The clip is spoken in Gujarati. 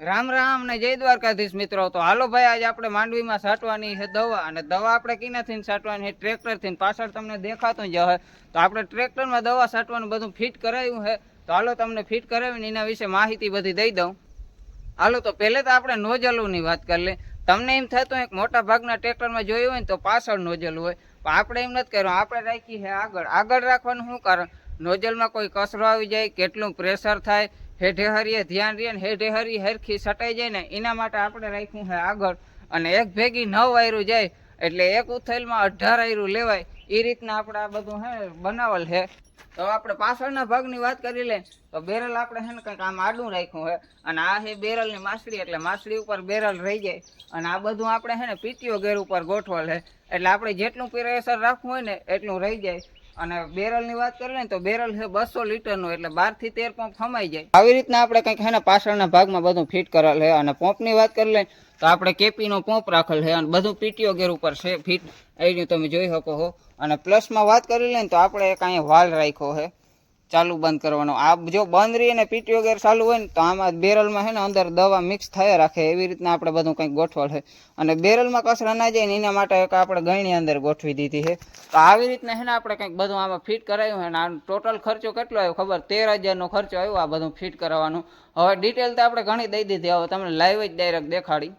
રામ રામ ને જય દ્વારકાધીશ મિત્રો. તો હાલો ભાઈ, આજે આપણે માંડવીમાં છાંટવાની છે દવા, અને દવા આપણે કીનાથી છાંટવાની છે? ટ્રેક્ટરથી. પાછળ તમને દેખાતું જ હશે. તો આપણે ટ્રેક્ટરમાં દવા છાંટવાનું બધું ફિટ કરાવ્યું છે. તો હાલો તમને ફિટ કરાવીને એના વિશે માહિતી બધી દઈ દઉં. હાલો, તો પહેલે તો આપણે નોઝલોની વાત કરી લઈએ. તમને એમ થતું એક મોટા ભાગના ટ્રેક્ટરમાં જોયું હોય ને તો પાછળ નોઝલ હોય, પણ આપણે એમ નથી કર્યું. આપણે રાખી છે આગળ. આગળ રાખવાનું શું કારણ? નોઝલમાં કોઈ કચરો આવી જાય, કેટલું પ્રેશર થાય, હેઠે હરીએ ધ્યાન રહે ને હેઠે હરી હરખી સટાઈ જાય ને એના માટે આપણે રાખ્યું છે આગળ. અને એક ભેગી 9 આયરું જાય એટલે એક ઉથેલમાં 18 આયરું લેવાય, એ રીતના આપણે આ બધું હે બનાવેલ છે. તો આપણે પાછળના ભાગની વાત કરી લે તો બેરલ આપણે છે ને કંઈક આમ આડું રાખ્યું છે, અને આ છે બેરલની માછલી, એટલે માછલી ઉપર બેરલ રહી જાય. અને આ બધું આપણે છે ને પીટીઓ ગેર ઉપર ગોઠવેલ છે, એટલે આપણે જેટલું પ્રેશર રાખવું હોય ને એટલું રહી જાય. અને બેરલની વાત કરીએ ને તો બેરલ છે 200 લીટરનું, એટલે 12 થી 13 પંપ ખમાઈ જાય. આવી રીતના આપણે કંઈક છે ને પાછળના ભાગમાં બધું ફિટ કરેલ છે. અને પંપની વાત કરી લઈએ તો આપણે કેપીનો પંપ રાખેલ છે, અને બધું પીટીઓ ગેર ઉપર છે ફિટ. એ તમે જોઈ શકો છો. અને પ્લસમાં વાત કરી લઈએ તો આપણે એક અહીંયા વાલ રાખ્યો છે ચાલુ બંધ કરવાનો. આ જો બંધ રહી ને પીટીઓ ગેર ચાલુ હોય ને તો આમાં બેરલમાં છે ને અંદર દવા મિક્સ થયા રાખે, એવી રીતના આપણે બધું કંઈક ગોઠવેલ છે. અને બેરલમાં કચરા ના જાય ને એના માટે એક આપણે ગયણી અંદર ગોઠવી દીધી છે. તો આવી રીતના છે ને આપણે કંઈક બધું આમાં ફિટ કરાવ્યું છે. અને આ ટોટલ ખર્ચો કેટલો આવ્યો ખબર? 13,000 નો ખર્ચો આવ્યો આ બધું ફિટ કરાવવાનું. હવે ડિટેલ તો આપણે ઘણી દઈ દીધી, હવે તમને લાઈવ જ ડાયરેક્ટ દેખાડી.